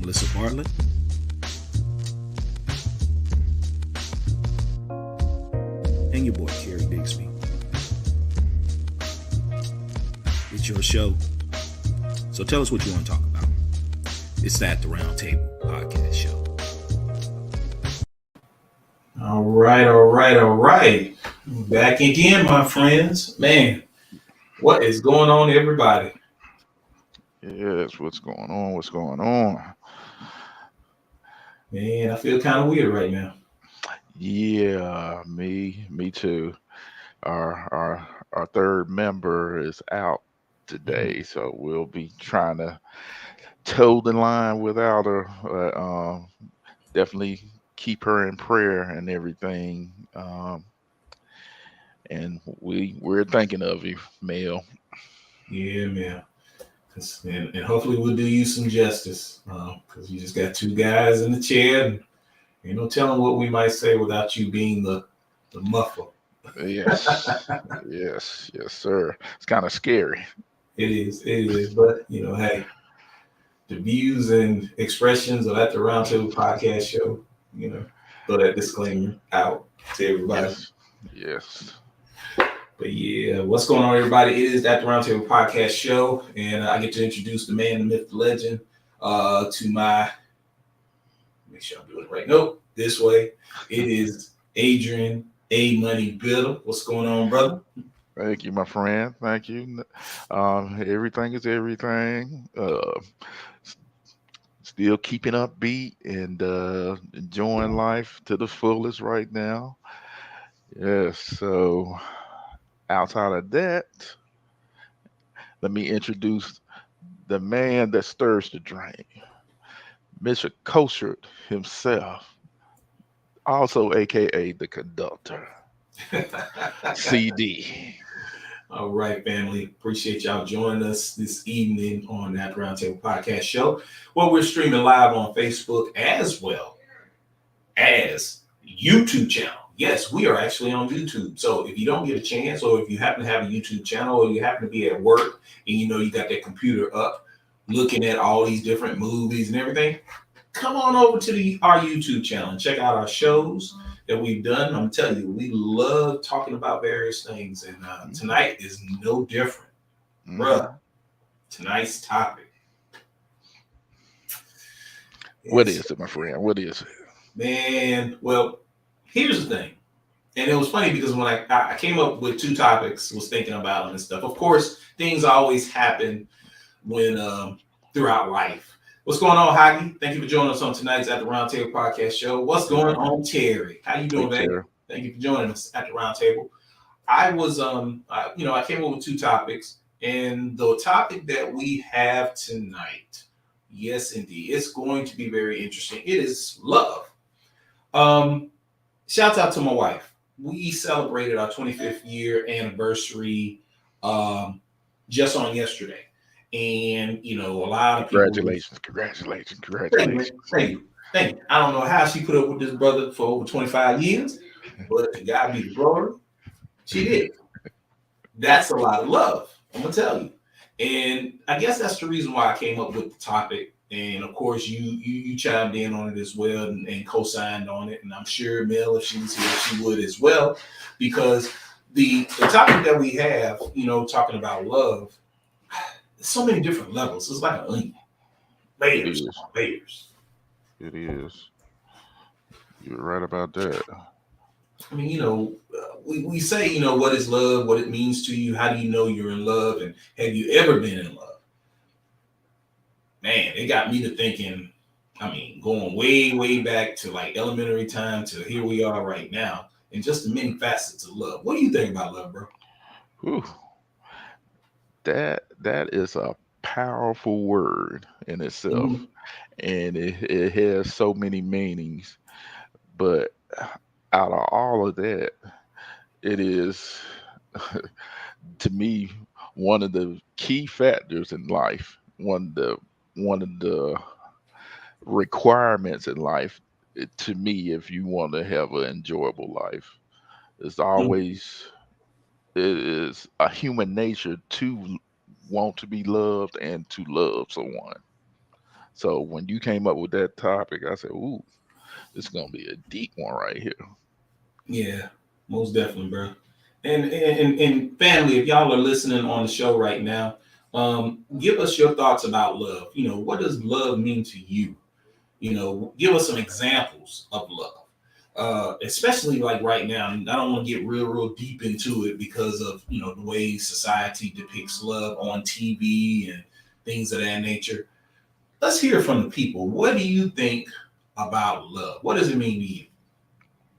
Melissa Bartlett, and your boy Kerry Bixby. It's your show, so tell us what you want to talk about. It's the Roundtable podcast show. All right. Back again, my friends. Man, what is going on, everybody? Yes, what's going on? What's going on? Man, I feel kind of weird right now. Yeah, me too. Our third member is out today, so we'll be trying to toe the line without her. But definitely keep her in prayer and everything. And we're thinking of you, Mel. Yeah, man. And hopefully we'll do you some justice because you just got two guys in the chair. And ain't no telling what we might say without you being the muffler. Yes, yes, sir. It's kind of scary. It is. But, hey, the views and expressions of At the Roundtable podcast show, you know, throw that disclaimer out to everybody. Yes, yes. But yeah, what's going on, everybody? It is At the Roundtable podcast show, and I get to introduce the man, the myth, the legend, to my. Make sure I'm doing it right. Nope, this way. It is Adrian A. Money Bill. What's going on, brother? Thank you, my friend. Thank you. Everything is everything. Still keeping upbeat and enjoying life to the fullest right now. Yes. So outside of that, let me introduce the man that stirs the drink, Mr. Kosher himself, also AKA the conductor, CD. All right, family. Appreciate y'all joining us this evening on that Roundtable Podcast Show. Well, we're streaming live on Facebook as well as YouTube channel. Yes, we are actually on YouTube. So if you don't get a chance, or if you happen to have a YouTube channel, or you happen to be at work and you got that computer up looking at all these different movies and everything, come on over to our YouTube channel and check out our shows that we've done. I'm telling you, we love talking about various things, and tonight is no different, bruh. Tonight's topic. What is it, my friend? What is it? Man, well, here's the thing. And it was funny because when I came up with two topics, was thinking about them and stuff. Of course, things always happen when throughout life. What's going on, Hockey? Thank you for joining us on tonight's At the Roundtable podcast show. What's going on, Terry? How you doing, Hey, baby? Terry. Thank you for joining us at the Roundtable. I was I came up with two topics, and the topic that we have tonight, yes, indeed, it's going to be very interesting. It is love. Um, Shouts out to my wife. We celebrated our 25th year anniversary just on yesterday. And, a lot of people. Thank you. Congratulations. Thank you. Thank you. I don't know how she put up with this brother for over 25 years, but to God be the glory, she did. That's a lot of love. I'm going to tell you. And I guess that's the reason why I came up with the topic. And of course, you chimed in on it as well and co-signed on it. And I'm sure Mel, if she was here, she would as well, because the topic that we have, talking about love, so many different levels. It's like an onion, layers, layers. It is. You're right about that. I mean, we say, what is love, what it means to you, how do you know you're in love, and have you ever been in love? Man, it got me to thinking, I mean, going way, way back to like elementary time to here we are right now, and just the many facets of love. What do you think about love, bro? Whew. That is a powerful word in itself, Mm-hmm. and it has so many meanings. But out of all of that, it is to me one of the key factors in life. One of the requirements in life, to me, if you want to have an enjoyable life, is always it is a human nature to want to be loved and to love someone. So when you came up with that topic, I said, "Ooh, this is gonna be a deep one right here." Yeah, most definitely, bro. And family, if y'all are listening on the show right now, give us your thoughts about love. What does love mean to you? Give us some examples of love. Especially like right now, I don't want to get real deep into it because of the way society depicts love on TV and things of that nature. Let's hear from the people. What do you think about love? What does it mean to you?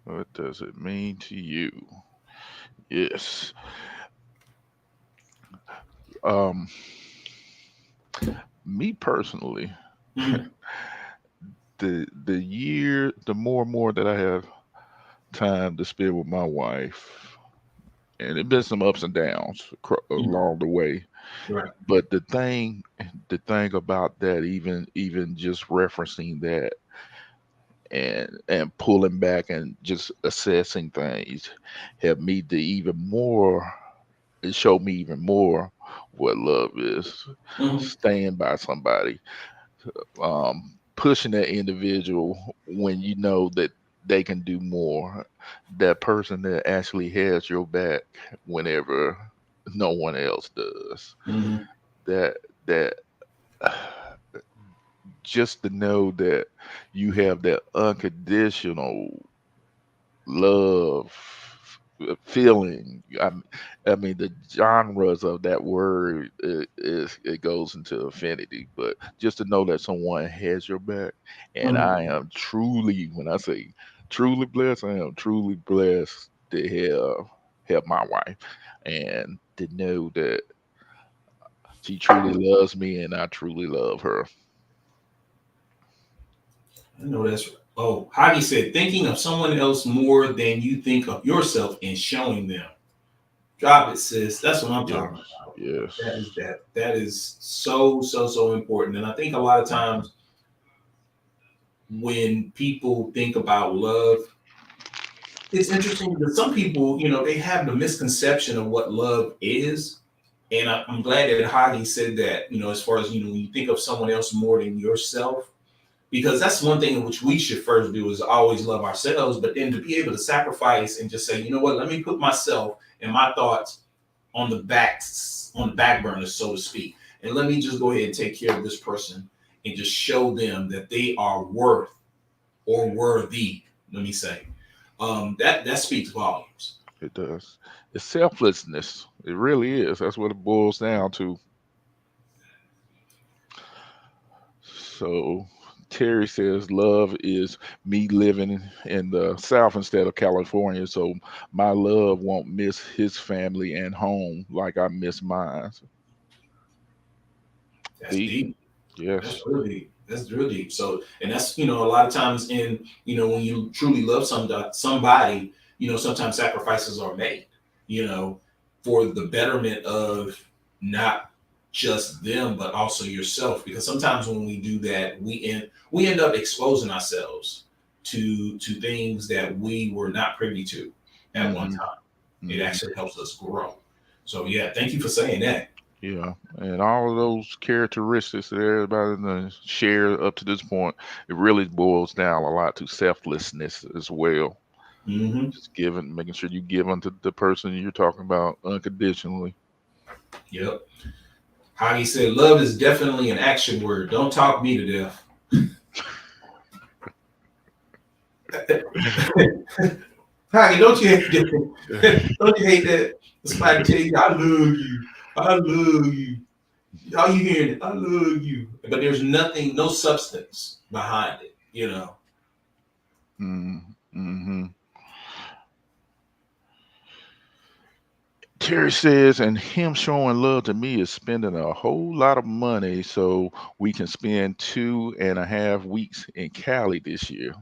What does it mean to you? Yes. Um, Me personally, Mhm. the more and more that I have time to spend with my wife, and it been some ups and downs along the way. Right. But the thing about that, even just referencing that and pulling back and just assessing things, helped me to even more. It showed me even more what love is. Mhm. Staying by somebody, pushing that individual when you know that they can do more. That person that actually has your back whenever no one else does. Mhm. That that just to know that you have that unconditional love feeling. I mean, the genres of that word is it goes into infinity, but just to know that someone has your back, and Mhm. I am truly, when I say truly blessed, I am truly blessed to have my wife, and to know that she truly loves me and I truly love her. I know that's right. Oh, Heidi said, thinking of someone else more than you think of yourself and showing them. Drop it, sis. That's what I'm Yes, talking about. yes. That is that. That is so important. And I think a lot of Mhm. times when people think about love, it's interesting because some people, they have the misconception of what love is. And I'm glad that Heidi said that, as far as, when you think of someone else more than yourself, because that's one thing in which we should first do is always love ourselves, but then to be able to sacrifice and just say, you know what, let me put myself and my thoughts on the back burner, so to speak, and let me just go ahead and take care of this person and just show them that they are worth or worthy. Let me say, that speaks volumes. It does. It's selflessness. It really is. That's what it boils down to. So Terry says love is me living in the South instead of California. So my love won't miss his family and home like I miss mine. That's Deep. deep. That's Yes. real deep. That's real deep. So, and that's a lot of times when you truly love somebody, sometimes sacrifices are made, you know, for the betterment of not just them but also yourself. Because sometimes when we do that, we end up exposing ourselves to things that we were not privy to at one Hmm. time. It Hmm. actually helps us grow. So yeah, thank you for saying that. Yeah. And all of those characteristics that everybody done shared up to this point, it really boils down a lot to selflessness as well. Hmm. Just giving, making sure you give unto the person you're talking about unconditionally. Yep. How he said, love is definitely an action word. Don't talk me to death. Honey, don't you hate that? Don't you hate that? Somebody tell you, I love you. I love you. All you hearing is, I love you. But there's nothing, no substance behind it. Mm-hmm. Terry says, and him showing love to me is spending a whole lot of money so we can spend 2.5 weeks in Cali this year.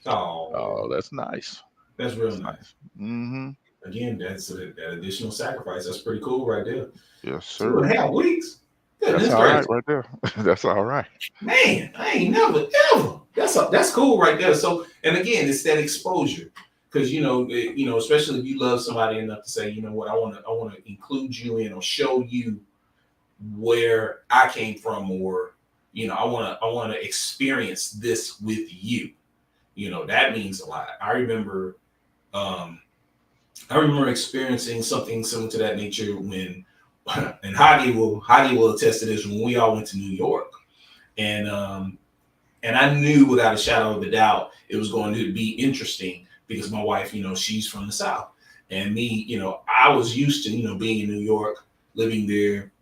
Oh, Oh, that's nice. that's real That's nice. nice. Mm-hmm. Again, that's that additional sacrifice. That's pretty cool right there. Yes, Two and sir. a half weeks? That's Goodness all right gracious. right there. That's all right. Man, I ain't never ever. That's cool right there. So, and again, it's that exposure because especially if you love somebody enough to say, you know what, I want to include you in or show you where I came from, or I want to experience this with you. That means a lot. Um, I remember experiencing something similar to that nature when, and Heidi will attest to this, when we all went to New York, and I knew without a shadow of a doubt it was going to be interesting because my wife, she's from the South, and me, I was used to being in New York, living there,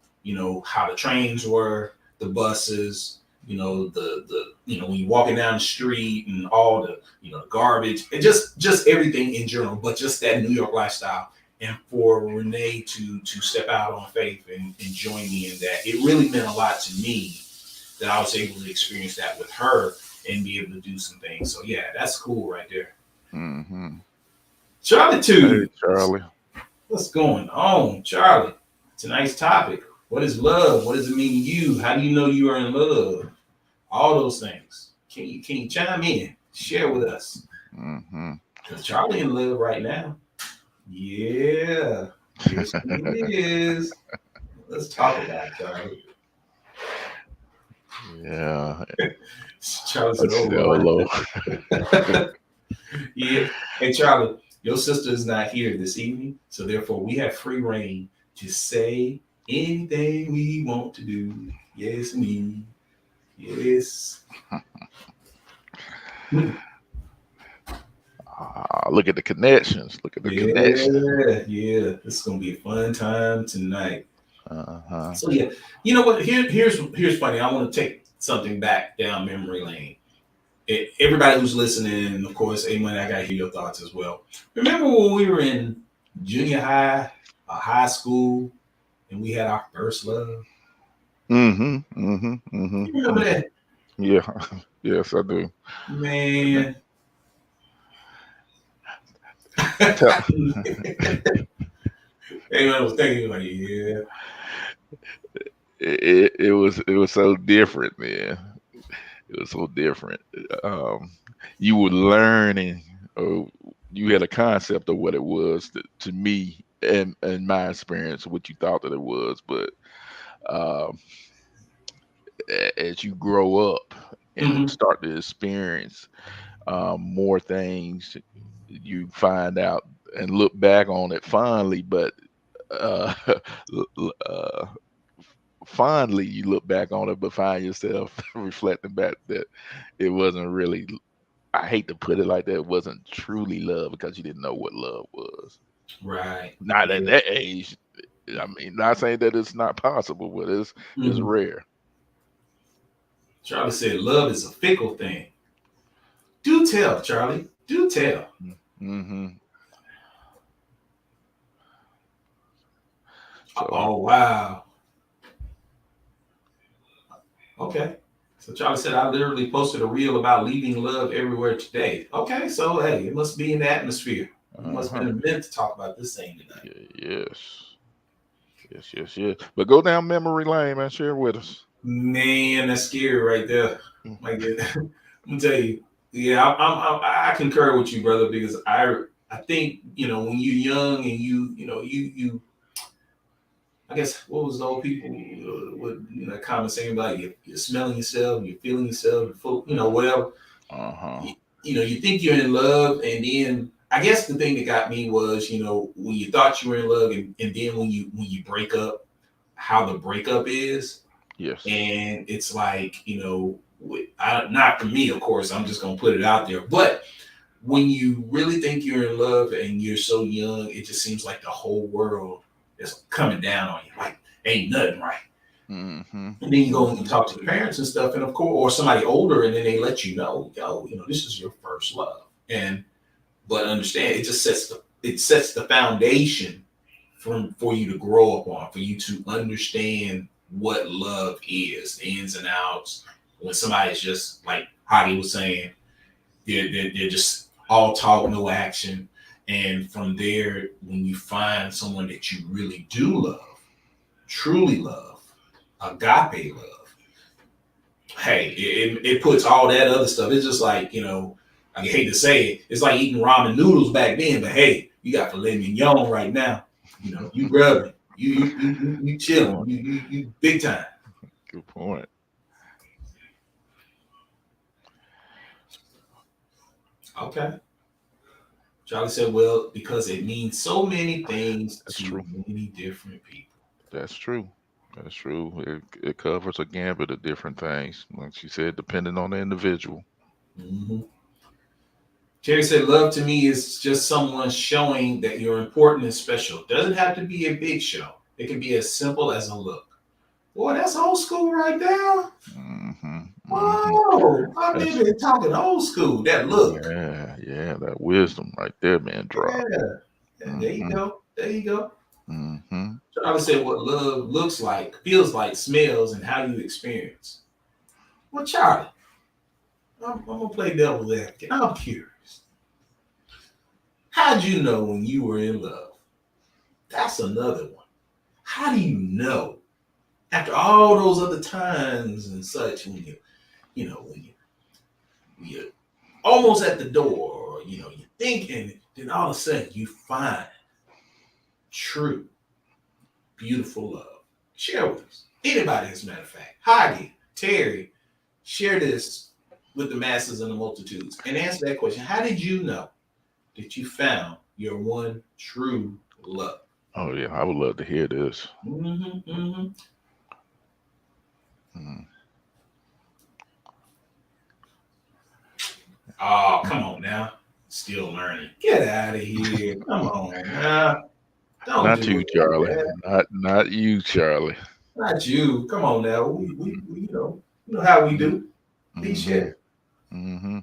how the trains were, the buses, when you're walking down the street and all the garbage and just everything in general, but just that New York lifestyle. And for Renee to step out on faith and join me in that, it really meant a lot to me that I was able to experience that with her and be able to do some things. So yeah, that's cool right there. Mm-hmm. Charlie too. Hey, Charlie. What's going on, Charlie? Tonight's topic: what is love? What does it mean to you? How do you know you are in love? All those things. Can you chime in? Share with us. Mm-hmm. Because Charlie in love right now. Yeah. Yes, he is. Let's talk about it, Charlie. Yeah. Charlie said, "Oh Lord." Yeah. Hey, Charlie, your sister is not here this evening, so therefore we have free reign to say anything we want to do. Yes, me. Yes. Look at the connections. Look at the connections. Yeah. This is gonna be a fun time tonight. Uh-huh. So yeah, you know what? Here's funny. I want to take something back down memory lane. Everybody who's listening, of course, Amen, I gotta hear your thoughts as well. Remember when we were in junior high, high school, and we had our first love? Mm-hmm. Mm-hmm. Mm-hmm. You remember that? Yeah. Yes, I do. Man. Tell- Amen, I was thinking like, yeah. it was so different, man. It was so different. You were learning, or you had a concept of what it was to me, and my experience, what you thought that it was. But um, as you grow up and Mm-hmm. start to experience more things, you find out and look back on it fondly. But uh, uh, fondly, you look back on it, but find yourself reflecting back that it wasn't really. I hate to put it like that. It wasn't truly love because you didn't know what love was. Right. Not at Yeah. that age. I mean, not saying that it's not possible, but it's Mm-hmm. rare. Charlie said, "Love is a fickle thing." Do tell, Charlie. Do tell. Mm-hmm. So Oh wow. Okay. So Charlie said, "I literally posted a reel about leaving love everywhere today." Okay, so hey, it must be in the atmosphere. We must have uh-huh. been meant to talk about this thing tonight. Yes. Yes. But go down memory lane, man. Share with us. Man, that's scary right there. Like, I'm gonna tell you, yeah, I concur with you, brother, because I think when you're young and you I guess what was the old people would common saying about you're smelling yourself, you're feeling yourself, you're full, whatever. Uh-huh. You think you're in love, and then I guess the thing that got me was when you thought you were in love, and then when you break up, how the breakup is, Yes. and it's like not for me, of course. I'm just gonna put it out there, but when you really think you're in love and you're so young, it just seems like the whole world is coming down on you. Like ain't nothing right. Mm-hmm. And then you go and you talk to the parents and stuff, and of course, or somebody older, and then they let you know, this is your first love. And but understand, it sets the foundation for you to grow up on, for you to understand what love is, the ins and outs. When somebody's just like Hadi was saying, they're just all talk, no action. And from there, when you find someone that you really do love, truly love, agape love, hey, it puts all that other stuff. It's just like, I hate to say it, it's like eating ramen noodles back then, but hey, you got filet mignon right now. You grubbing, you chilling, you big time. Good point. Okay. Charlie said, well, because it means so many things That's to true. many different people. That's true. That's true. It covers a gambit of different things. Like she said, depending on the individual. Hmm. Terry said, love to me is just someone showing that you're important and special. Doesn't have to be a big show. It can be as simple as a look. Boy, that's old school right there. Hmm. Hmm. Whoa, I mean, That's they're talking old school. That look. yeah, yeah. That wisdom right there, man. Drop. Yeah. Yeah, there you Hmm. go. There you go. Hmm. Charlie said, what love looks like, feels like, smells, and how you experience. Well, Charlie, I'm going to play devil's advocate. I'm curious. How'd you know when you were in love? That's another one. How do you know after all those other times and such when you're almost at the door, or you're thinking, then all of a sudden you find true, beautiful love. Share with us. Anybody, as a matter of fact. Heidi, Terry, share this with the masses and the multitudes and answer that question. How did you know that you found your one true love? Oh yeah, I would love to hear this. Mm-hmm, mm-hmm. Mm. Oh, come on now. Still learning. Get out of here. Come on now. Don't Not do you, it like Charlie. that. Not you, Charlie. Not you. Come on now. We you know how we do. Please Mm-hmm. share. Mm-hmm.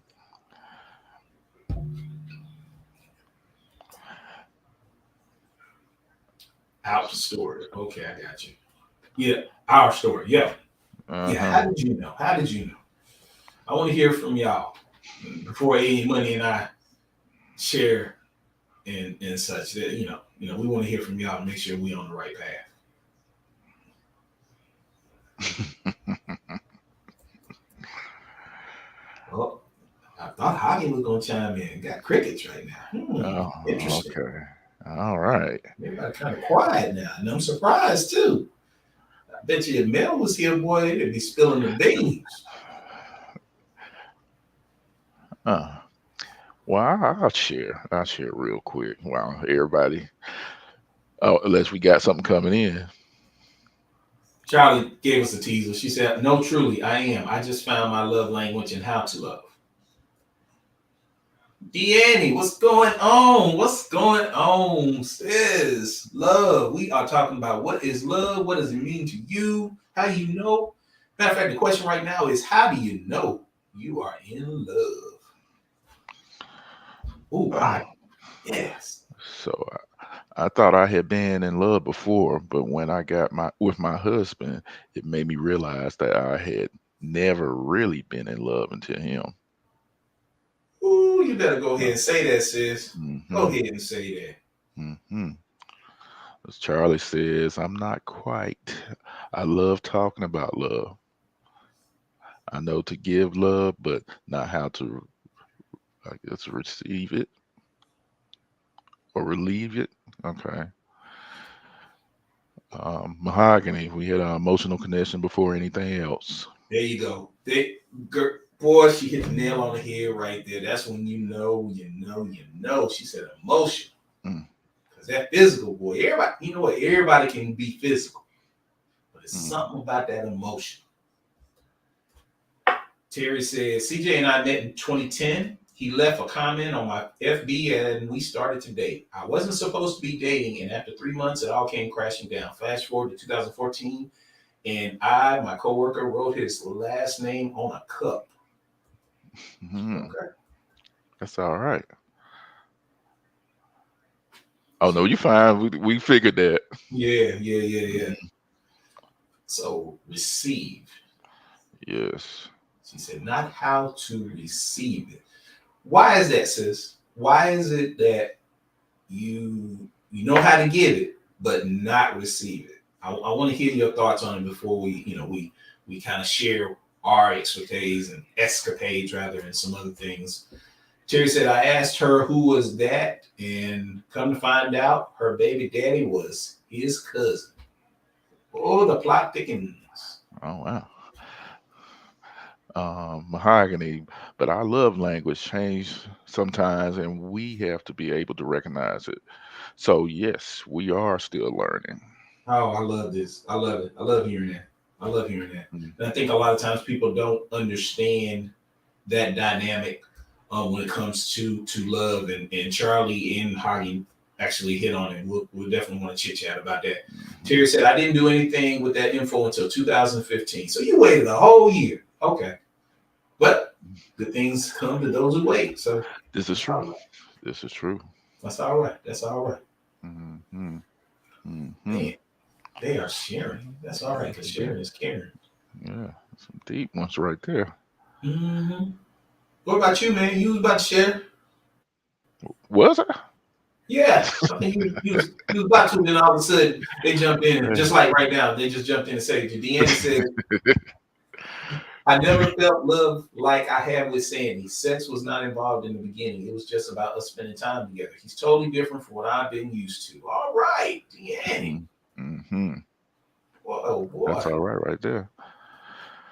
Our story. Okay, I got you. Yeah, our story. Yeah. Yeah. Uh-huh. How did you know? How did you know? I want to hear from y'all before A Money and I share and such. That we want to hear from y'all to make sure we're on the right path. Oh, I thought Hoggy was gonna chime in. Got crickets right now. Oh, Interesting. okay. All right. Everybody kind of quiet now, and I'm surprised too. I bet you if Mel was here, boy, they'd be spilling the beans. Uh, well, I'll share. I'll share real quick. Wow, everybody. Oh, unless we got something coming in. Charlie gave us a teaser. She said, "No, truly, I am. I just found my love language and how to love." Deannie, what's going on? What's going on, sis? Love. We are talking about what is love? What does it mean to you? How you know? Matter of fact, the question right now is how do you know you are in love? Oh, Oh, I yes. so I thought I had been in love before, but when I got my husband, it made me realize that I had never really been in love until him. Ooh, you better go ahead and say that, sis. Go Mm-hmm. ahead and say that. Mm-hmm. As Charlie says, I'm not quite. I love talking about love. I know to give love, but not how to, I guess, receive it or relieve it. Okay. Mahogany, we had an emotional connection before anything else. There you go. Boy, she hit the nail on the head right there. That's when you know, you know, you know. She said emotion. Mm, Because that physical, boy, everybody, you know what? Everybody can be physical. But it's mm, something about that emotion. Terry said, CJ and I met in 2010. He left a comment on my FB and we started to date. I wasn't supposed to be dating, and after 3 months, it all came crashing down. Flash forward to 2014, and my coworker, wrote his last name on a cup. mm. Okay. That's all right. Oh no, you fine. We figured that. Yeah, yeah, yeah, yeah. Mhm. So receive. Yes. She said, not how to receive it. Why is that, sis? Why is it that you know how to give it, but not receive it? I want to hear your thoughts on it before we kind of share our escapades rather, and some other things. Terry said, I asked her who was that, and come to find out, her baby daddy was his cousin. Oh, the plot thickens. Oh wow. mahogany. But our love language change sometimes, and we have to be able to recognize it. So yes, we are still learning. Oh, I love this. I love it. I love hearing that. I love hearing that. Mm, And I think a lot of times people don't understand that dynamic when it comes to love. And Charlie and Hoggy actually hit on it. We'll definitely want to chit chat about that. mhm. Terry said, I didn't do anything with that info until 2015. So you waited a whole year. Okay. But good things come to those who wait. So This is that's all true. right. This is true. That's all right. That's all right. Hmm. Hmm. Man, they are sharing. That's all right, because sharing is caring. Yeah, some deep ones right there. Mm-hmm. What about you, man? You was about to share? Was I? Yeah. I think you was about to, and then all of a sudden they jumped in, just like right now, they just jumped in and said, Deanna said, I never felt love like I have with Sandy. Sex was not involved in the beginning. It was just about us spending time together. He's totally different from what I've been used to. All right, Deanna. Mm-hmm. Whoa, That's boy. all right there.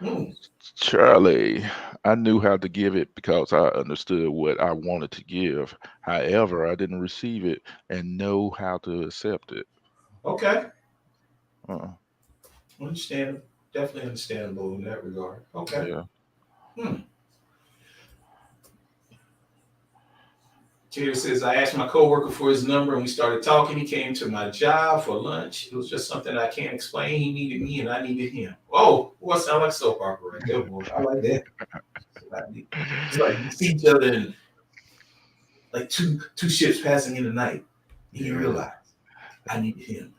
Mm, Charlie, I knew how to give it because I understood what I wanted to give. However, I didn't receive it and know how to accept it. okay. Uh, Understandable. Definitely understandable in that regard. Okay. yeah. Hmm. Terry says, I asked my coworker for his number and we started talking. He came to my job for lunch. It was just something I can't explain. He needed me and I needed him. Oh, boy, sound like soap opera right there, boy. I like that. It's like you see each other and like two ships passing in the night. And you Yeah. realize I needed him.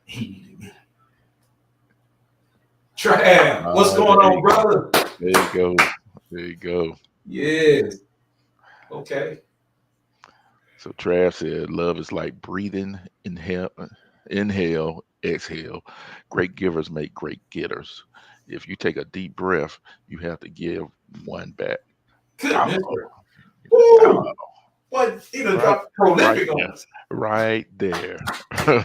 He needed me. Trav, what's going There on, you go. brother? There you go. There you go. Yes. Okay. So Trav said, "Love is like breathing. Inhale, exhale. Great givers make great getters. If you take a deep breath, you have to give one back." Goodness. Oh, Woo! oh, What? He done right, dropped right prolific there, on us. right there, My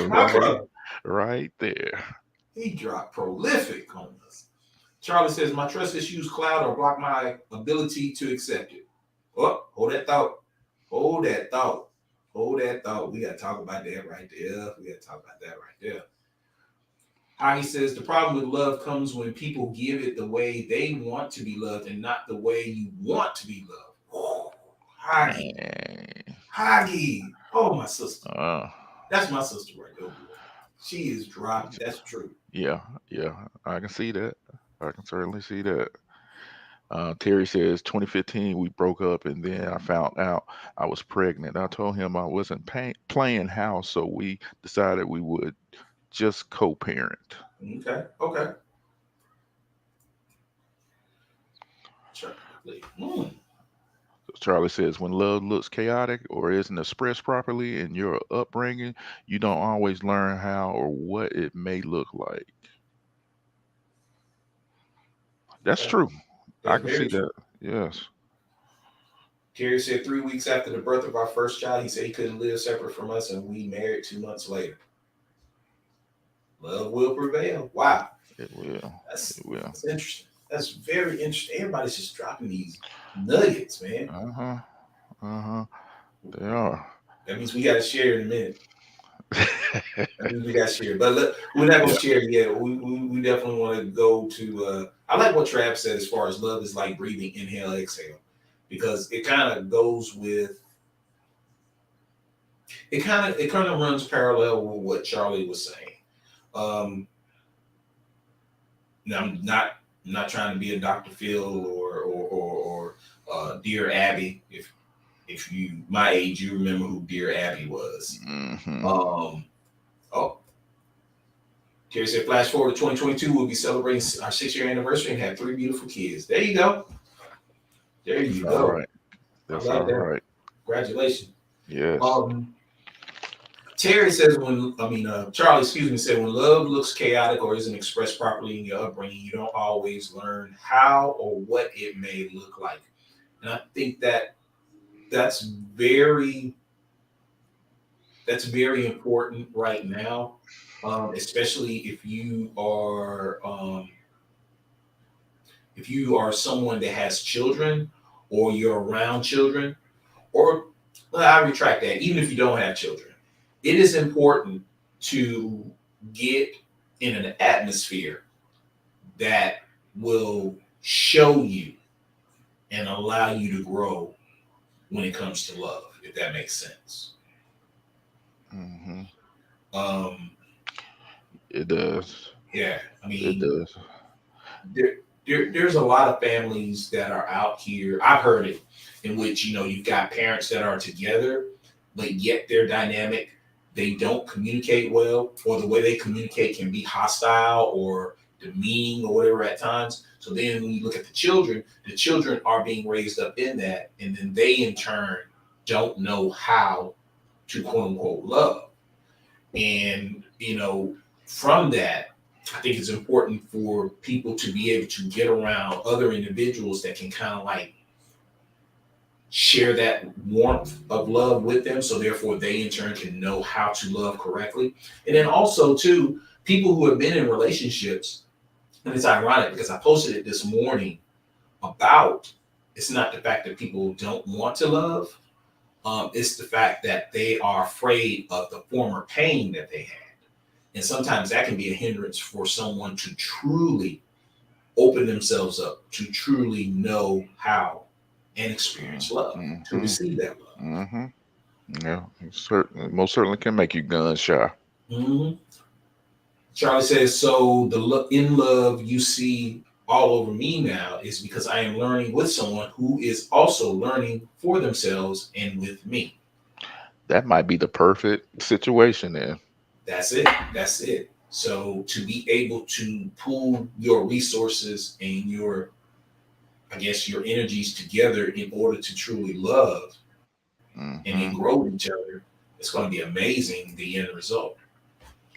right, brother. right there. He dropped prolific on us. Charlie says, my trust issues cloud or block my ability to accept it. Oh, hold that thought. Hold that thought. Hold that thought. We got to talk about that right there. We got to talk about that right there. Heidi says, the problem with love comes when people give it the way they want to be loved and not the way you want to be loved. Oh, Hoggy. Man. Hoggy. Oh, my sister. Uh, That's my sister right there, boy. She is dropped. That's true. yeah, yeah, I can see that. I can certainly see that. Terry says 2015 we broke up and then I found out I was pregnant. I told him I wasn't playing house, so we decided we would just co-parent. Okay. Okay. Charlie. Charlie says when love looks chaotic or isn't expressed properly in your upbringing, you don't always learn how or what it may look like. That's Okay. true. I That's can see very true. that. Yes. Terry said 3 weeks after the birth of our first child, he said he couldn't live separate from us, and we married 2 months later. Love will prevail. Wow. It will. That's It will. that's interesting. That's very interesting. Everybody's just dropping these nuggets, man. Uh-huh. Uh-huh. They are. That means we got to share in a minute. That means we got to share. But look, we're not going Yeah. to share yet. We definitely want to go to. I like what Trav said as far as love is like breathing, inhale, exhale, because it kind of goes with. It kind of runs parallel with what Charlie was saying. Um, now I'm not trying to be a Dr. Phil or Dear Abby. If you my age, you remember who Dear Abby was. Hmm. Um, oh, Terry said, flash forward to 2022, we'll be celebrating our 6 year anniversary and have 3 beautiful kids. There you go. There That's you all go. right. I That's like all that. right. Congratulations. Yes. Um, Terry says Charlie, excuse me, said when love looks chaotic or isn't expressed properly in your upbringing, you don't always learn how or what it may look like. And I think that's very that's very important right now, especially if you are someone that has children or you're around children, or well, I retract that, even if you don't have children, it is important to get in an atmosphere that will show you and allow you to grow when it comes to love, if that makes sense. Hmm. Um, It does. yeah, I It mean, does. there, there's a lot of families that are out here. I've heard it in which you've got parents that are together, but yet their dynamic, they don't communicate well, or the way they communicate can be hostile or demeaning or whatever at times. So then when you look at the children are being raised up in that, and then they in turn don't know how to quote unquote love. And from that, I think it's important for people to be able to get around other individuals that can kind of like share that warmth of love with them. So therefore they in turn can know how to love correctly. And then also too, people who have been in relationships, and it's ironic because I posted it this morning about it's not the fact that people don't want to love. It's the fact that they are afraid of the former pain that they had. And sometimes that can be a hindrance for someone to truly open themselves up, to truly know how and experience love, to Mm-hmm. receive that love. Mm-hmm. Yeah, it certainly, most certainly can make you gun shy. Mm-hmm. Charlie says, so in love you see all over me now is because I am learning with someone who is also learning for themselves and with me. That might be the perfect situation then. That's it. That's it. So to be able to pool your resources and I guess your energies together in order to truly love and then grow Mm-hmm. with each other, it's going to be amazing, the end result.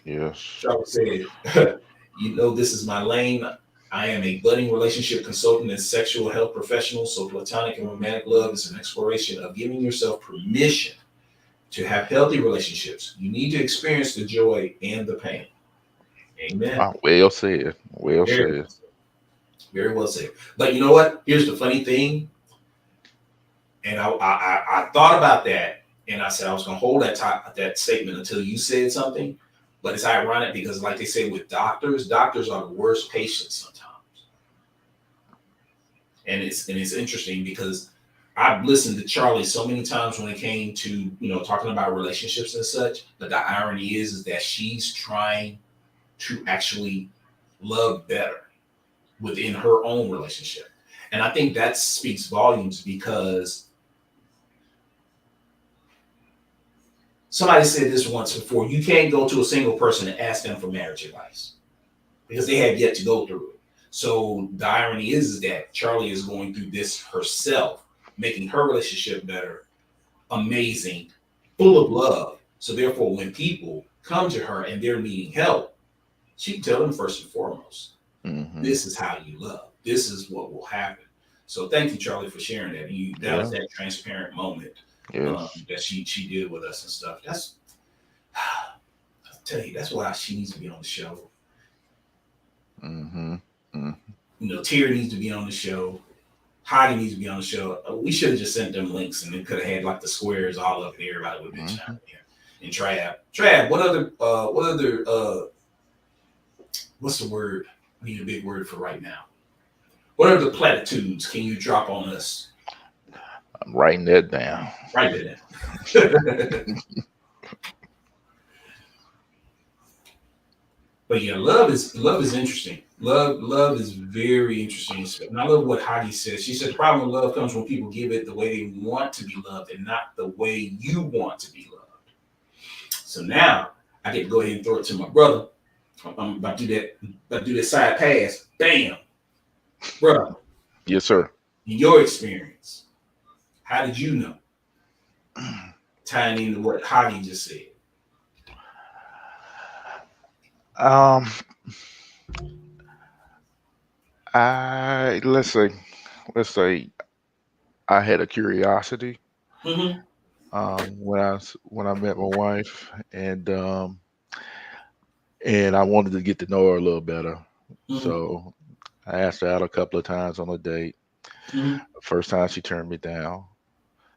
Yes. Charlie said, this is my lane. I am a budding relationship consultant and sexual health professional. So platonic and romantic love is an exploration of giving yourself permission to have healthy relationships. You need to experience the joy and the pain. Amen. Ah, well said. Well Very said. well said. Very well said. But you know what? Here's the funny thing. And I thought about that, and I said I was going to hold that statement until you said something. But it's ironic because, like they say with doctors are the worst patients sometimes. And it's interesting because I've listened to Charlie so many times when it came to talking about relationships and such. But the irony is that she's trying to actually love better within her own relationship, and I think that speaks volumes because somebody said this once before: you can't go to a single person and ask them for marriage advice because they have yet to go through it. So the irony is that Charlie is going through this herself, making her relationship better, amazing, full of love. So therefore, when people come to her and they're needing help, she can tell them first and foremost, Mm-hmm. this is how you love. This is what will happen. So thank you, Charlie, for sharing that. That was Yeah. that transparent moment Yes. that she did with us and stuff. That's I tell you, that's why she needs to be on the show. Mm-hmm. Mm-hmm. Terry needs to be on the show. Heidi needs to be on the show. We should have just sent them links and then could have had like the squares all up and everybody would have been Mm-hmm. chiming in. And Trav, what other what's the word? I need a big word for right now. What are the platitudes can you drop on us I'm writing that down. right there? But yeah, love is interesting. Love is very interesting. And I love what Heidi says. She said the problem with love comes when people give it the way they want to be loved and not the way you want to be loved. So now I get to go ahead and throw it to my brother. I'm about to do that. About to do that side pass. Bam, brother. Yes, sir. In your experience, how did you know? Tying into what Heidi just said. Um, I let's say I had a curiosity Mm-hmm. when I met my wife, and I wanted to get to know her a little better. Mm-hmm. So I asked her out a couple of times on a date. Mhm. First time she turned me down.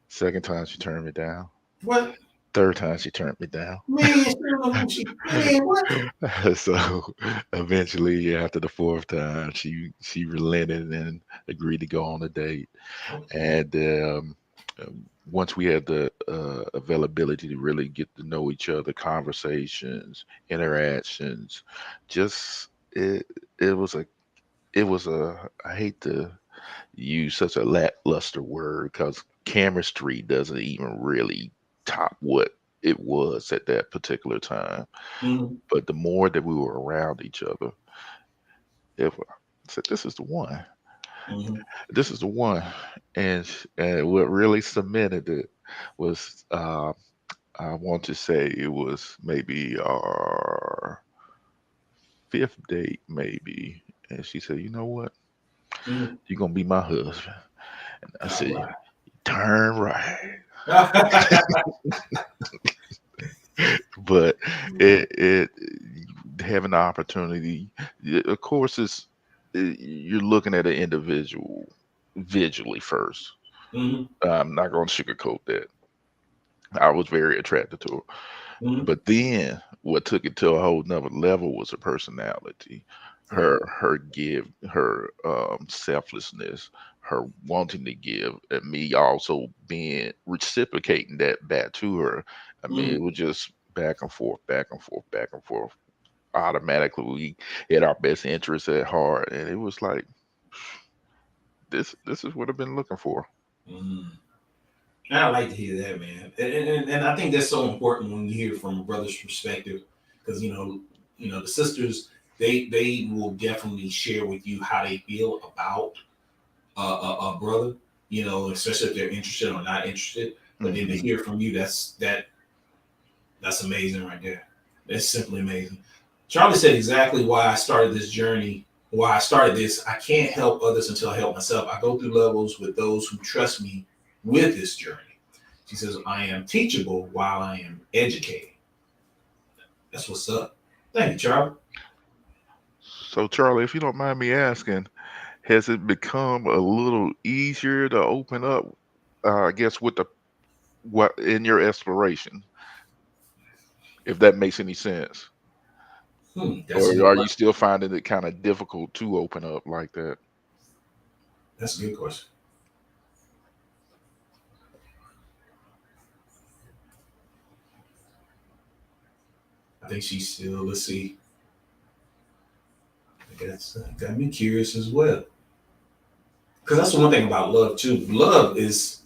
Second time she turned me down. What? Third time she turned me down. Man, she don't know who she, man, what? So eventually, after the fourth time, she relented and agreed to go on a date. Okay. And once we had the availability to really get to know each other, conversations, interactions, just it was a it was a I hate to use such a lackluster word because chemistry doesn't even really top what it was at that particular time. Mhm. But the more that we were around each other, if I said, "This is the one, Mhm. this is the one," and what really cemented it was, I want to say it was maybe our fifth date, maybe, and she said, "You know what? Mhm. You're gonna be my husband." And I All said, right. "Turn right." But it having the opportunity, of course, you're looking at an individual visually first. Mhm. I'm not going to sugarcoat that. I was very attracted to her, Mhm. but then what took it to a whole nother level was her personality, Right. her give, her selflessness, her wanting to give, and me also being reciprocating that back to her. I mean, it Mhm. was just back and forth, back and forth, back and forth. Automatically, we had our best interests at heart, and it was like this is what I've been looking for. Mhm. I like to hear that, man, and I think that's so important when you hear from a brother's perspective, because the sisters, they will definitely share with you how they feel about a brother, especially if they're interested or not interested. But then to Hmm. hear from you, that's amazing right there. That's simply amazing. Charlie said exactly why I started this journey. Why I started this. I can't help others until I help myself. I go through levels with those who trust me with this journey. She says, I am teachable while I am educating. That's what's up. Thank you, Charlie. So, Charlie, if you don't mind me asking, has it become a little easier to open up? I guess with the what in your exploration, if that makes any sense, That's a or good are you question. still finding it kind of difficult to open up like that? That's a good question. I think she's still, let's see, I guess got me curious as well. Because that's the one thing about love too. Love is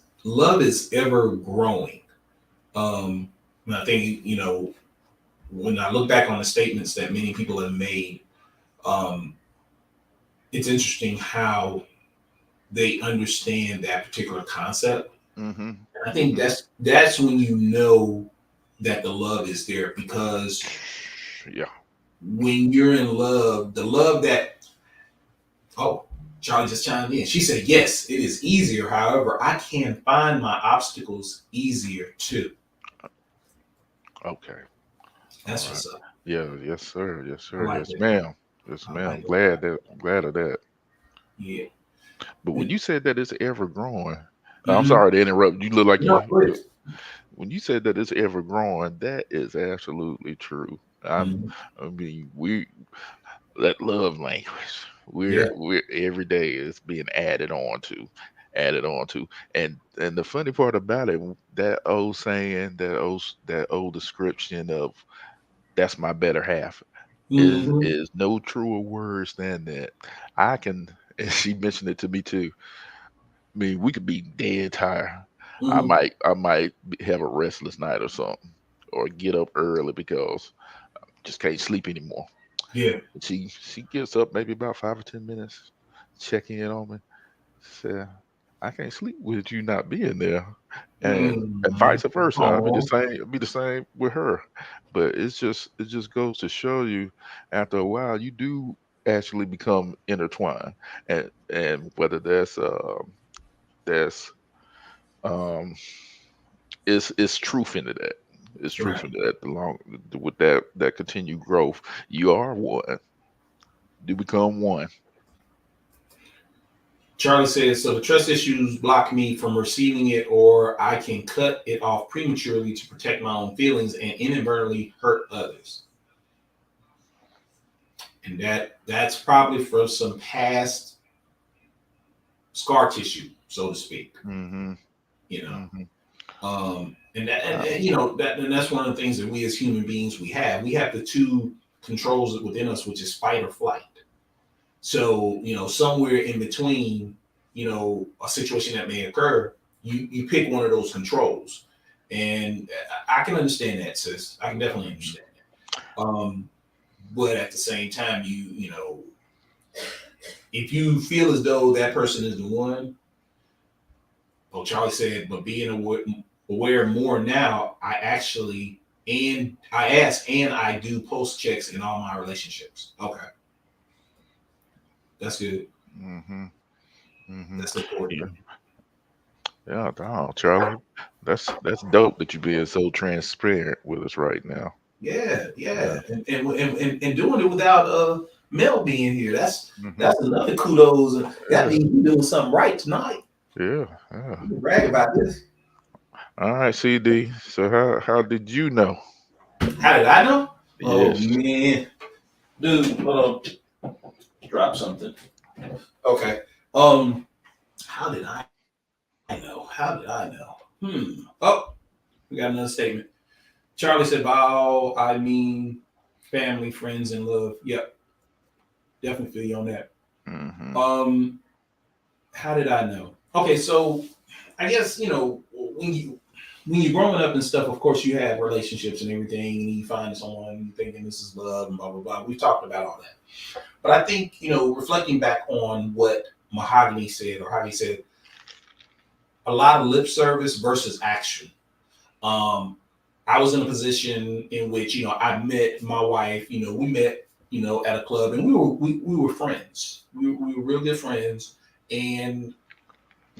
ever growing. And I think, when I look back on the statements that many people have made, um, it's interesting how they understand that particular concept. Mm-hmm. And I think Mm-hmm. that's when you know that the love is there, because Yeah. when you're in love, the love that, oh, Charlie just chimed in. She said, yes, it is easier. However, I can find my obstacles easier too. Okay. All That's right. what's up. Yeah. Yes, sir. Yes, I sir. like Yes, that. ma'am. Yes, I ma'am. like Glad that. that. Glad of that. Yeah. But when you said that it's ever growing, I'm Mm-hmm. sorry to interrupt. You look like No, you. please. When you said that it's ever growing, that is absolutely true. Mm-hmm. I mean, we that love language. Yeah. We're every day is being added on to, and the funny part about it, that old saying, that old description of "that's my better half" Mm-hmm. is no truer words than that. I can, and she mentioned it to me too. I mean, we could be dead tired. Mm-hmm. I might have a restless night or something, or get up early because just can't sleep anymore. Yeah. She gets up maybe about 5 or 10 minutes, checking in on me. Say, I can't sleep with you not being there, and Mm-hmm. vice versa. I'll be the Oh. same. I'll be the same with her. But it just goes to show you, after a while, you do actually become intertwined, and whether that's um it's truth into that. It's truth Right. into that. The long with that continued growth, you are one. You become one. Charlie says, so the trust issues block me from receiving it, or I can cut it off prematurely to protect my own feelings and inadvertently hurt others. And that's probably from some past scar tissue, so to speak. Mm-hmm. You know, Mm-hmm. and you know and that's one of the things that we as human beings we have. We have the two controls within us, which is fight or flight. So you know, somewhere in between, you know, a situation that may occur, you pick one of those controls, and I can understand that, sis. I can definitely understand that. But at the same time, you know, if you feel as though that person is the one, well, Charlie said, but being aware more now, I ask and I do post checks in all my relationships. Okay, that's good. Mm-hmm. Mm-hmm. That's important. Yeah. Yeah, dog, Charlie. That's dope that you being so transparent with us right now. Yeah, Yeah. yeah, and doing it without Mel being here. Mm-hmm. That's another kudos. That Yeah. means you're doing something right tonight. Yeah. Yeah. You can brag about this. All right, CD. So how did you know? How did I know? Oh Yes. man, dude, hold on, drop something. Okay. How did I know? How did I know? Oh, we got another statement. Charlie said, "By I mean family, friends, and love." Yep, definitely feel you on that. Mm-hmm. Um, how did I know? Okay, so I guess you know when you're growing up and stuff. Of course, you have relationships and everything, and you find someone thinking this is love and blah blah blah. We've talked about all that, but I think you know reflecting back on what Mahogany said or Javi said, a lot of lip service versus action. Um, I was in a position in which you know I met my wife. You know, we met you know at a club, and we were friends. We were real good friends, and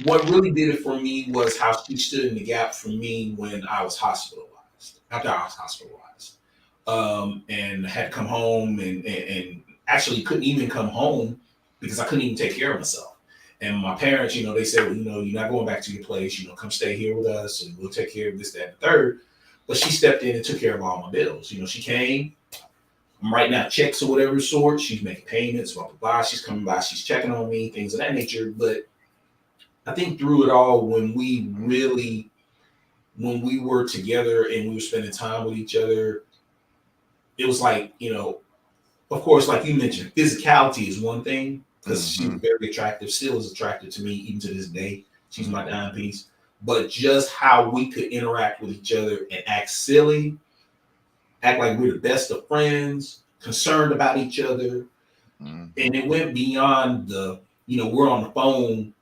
what really did it for me was how she stood in the gap for me when I was hospitalized. After I was hospitalized, and had to come home and actually couldn't even come home because I couldn't even take care of myself. And my parents, you know, they said, well, you know, you're not going back to your place. You know, come stay here with us, and we'll take care of this, that, and the third. But she stepped in and took care of all my bills. You know, she came. I'm writing out checks or whatever sort. She's making payments, blah blah blah. She's coming by. She's checking on me, things of that nature. But I think through it all, when we were together and we were spending time with each other, it was like, you know, of course, like you mentioned, physicality is one thing because she Mm-hmm. was very attractive, still is attractive to me even to this day. She's my Mm-hmm. dime piece. But just how we could interact with each other and act silly, act like we're the best of friends, concerned about each other. Mm-hmm. And it went beyond the, you know, we're on the phone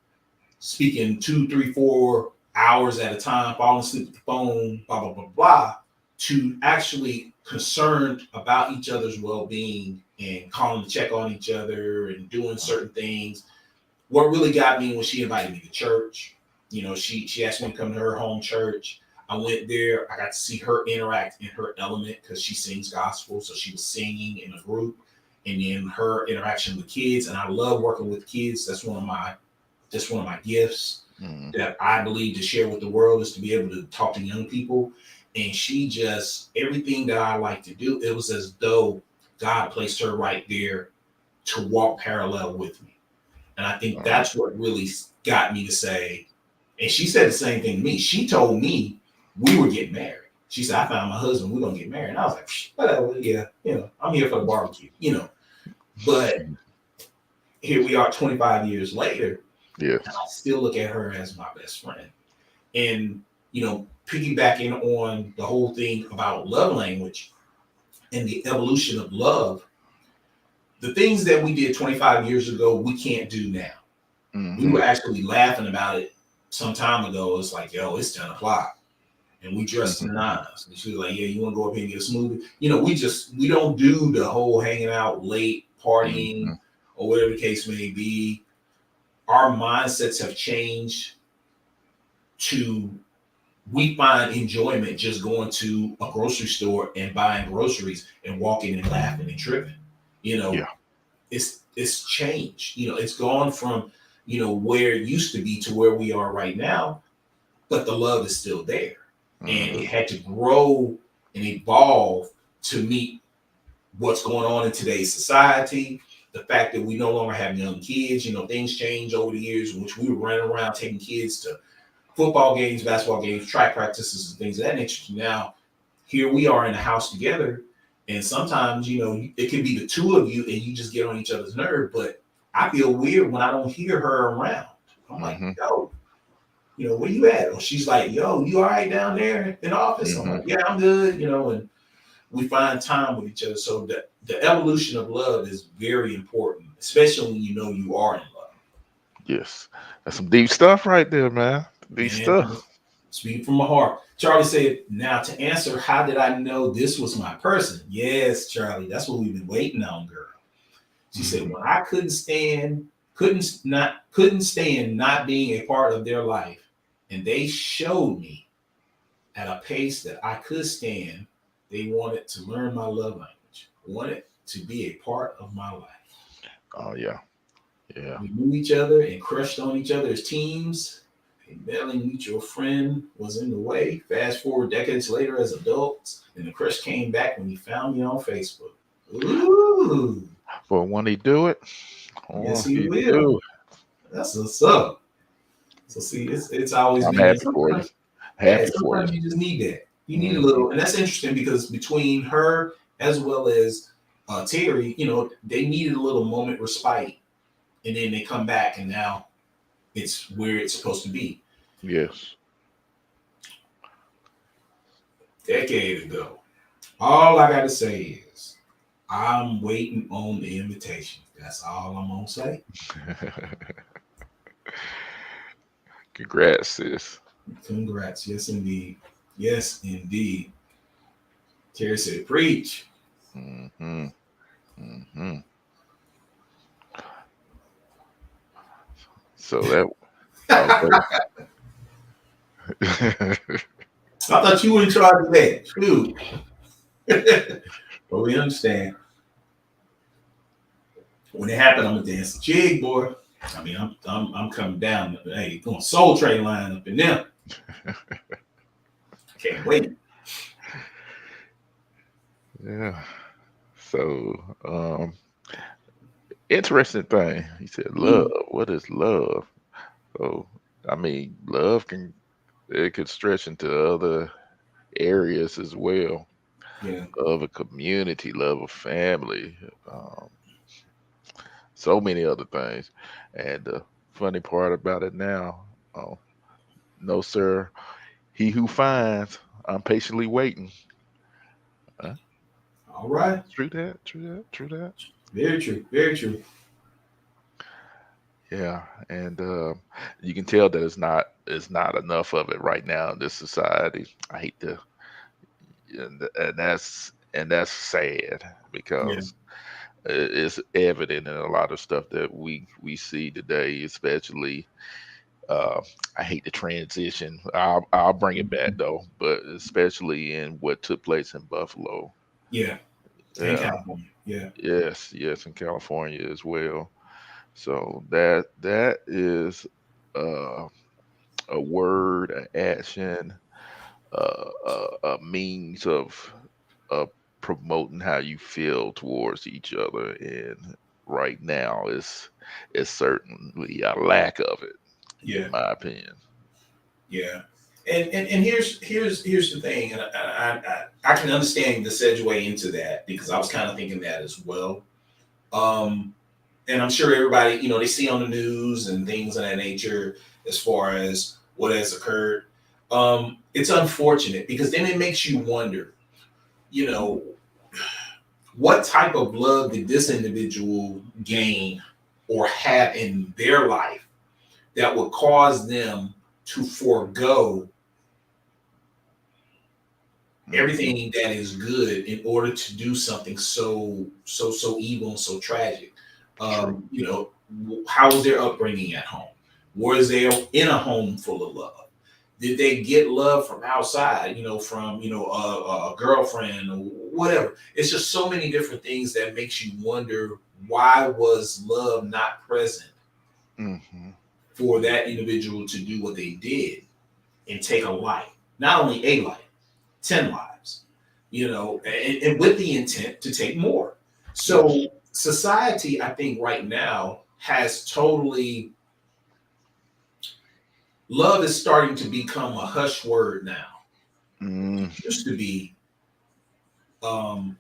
speaking 2, 3, 4 hours at a time, falling asleep at the phone, blah, blah, blah, blah, to actually concerned about each other's well-being and calling to check on each other and doing certain things. What really got me was she invited me to church. You know, she asked me to come to her home church. I went there. I got to see her interact in her element because she sings gospel. So she was singing in a group, and then her interaction with kids. And I love working with kids. That's one of my gifts Mm-hmm. that I believe to share with the world is to be able to talk to young people. And she just, everything that I like to do, it was as though God placed her right there to walk parallel with me. And I think Uh, that's what really got me to say, and she said the same thing to me. She told me we were getting married. She said, I found my husband, we're going to get married. And I was like, whatever, yeah, you know, I'm here for the barbecue, you know. But here we are 25 years later, and yes. I still look at her as my best friend. And, you know, piggybacking on the whole thing about love language and the evolution of love, the things that we did 25 years ago, we can't do now. We Mm-hmm. were actually laughing about it some time ago. It's like, yo, it's 10 o'clock. And we dressed to the nines. And she was like, yeah, you want to go up here and get a smoothie? You know, we don't do the whole hanging out late, Mm-hmm. partying, or whatever the case may be. Our mindsets have changed to we find enjoyment just going to a grocery store and buying groceries and walking and laughing and tripping. You know, Yeah. it's changed. You know, it's gone from, where it used to be to where we are right now, but the love is still there. And Mm-hmm. it had to grow and evolve to meet what's going on in today's society. The fact that we no longer have young kids, things change over the years in which we were running around taking kids to football games, basketball games, track practices, and things of that nature. Now, here we are in the house together, and sometimes, it can be the two of you and you just get on each other's nerve. But I feel weird when I don't hear her around. I'm like, Mm-hmm. yo, where you at? Or she's like, yo, you all right down there in the office? I'm Mm-hmm. like, yeah, I'm good, and we find time with each other. So the evolution of love is very important, especially when you are in love. Yes, that's some deep stuff right there, man. Deep Man, I'm stuff. speaking from my heart. Charlie said, now to answer, how did I know this was my person? Yes, Charlie, that's what we've been waiting on, girl. She said, Mm-hmm. when I couldn't stand not being a part of their life, and they showed me at a pace that I could stand, they wanted to learn my love language, wanted to be a part of my life. Oh yeah, yeah. We knew each other and crushed on each other as teams. A mailing mutual friend was in the way. Fast forward decades later as adults, and the crush came back when he found me on Facebook. Ooh, But when he do it, yes, oh, he he will. do. That's what's up. So see, it's always I'm been there. happy for you. Sometimes, yeah, Happy for you. sometimes you just need that. You need a Mm-hmm. little, and that's interesting because between her as well as Terry, they needed a little moment respite, and then they come back, and now it's where it's supposed to be. Yes. Decade ago. All I gotta say is I'm waiting on the invitation. That's all I'm gonna say. Congrats, sis. Congrats. Yes, indeed. Yes, indeed. Terry said, preach. Mm-hmm. Mm-hmm. So that okay. I thought you were in charge of that. Shoot. But we understand. When it happened, I'm gonna dance the jig, boy. I mean, I'm coming down. Hey, going Soul Train line up in there. Can't wait. Yeah. So interesting thing. He said love. Ooh, What is love? So I mean love can it could stretch into other areas as well. yeah, Love a community, love a family, um, so many other things. And the funny part about it now, oh, no, sir, he who finds, I'm patiently waiting. Huh? all right. True that, true that, true that. Very true. Very true. Yeah, and you can tell that it's not enough of it right now in this society. I hate to, and that's sad Yeah, because it's evident in a lot of stuff that we see today, especially. Uh, I hate the transition. I'll bring it back though, but especially in what took place in Buffalo. yeah. And Yeah, California. Yeah, yes, yes, in California as well. So that is uh, a word, an action, a means of promoting how you feel towards each other. And right now, is certainly a lack of it, yeah, in my opinion. yeah. And here's the thing, and I can understand the segue into that because I was kind of thinking that as well. Um, and I'm sure everybody, they see on the news and things of that nature as far as what has occurred. It's unfortunate because then it makes you wonder, you know, what type of love did this individual gain or have in their life that would cause them to forego Hmm. everything that is good in order to do something so evil and so tragic. True. How was their upbringing at home? Was they in a home full of love? Did they get love from outside? From a girlfriend or whatever. It's just so many different things that makes you wonder why was love not present Mm-hmm. for that individual to do what they did and take a life, not only a life, 10 lives, and with the intent to take more. Yes. So society, I think right now has totally, love is starting to become a hush word now. Mm, It used to be, um,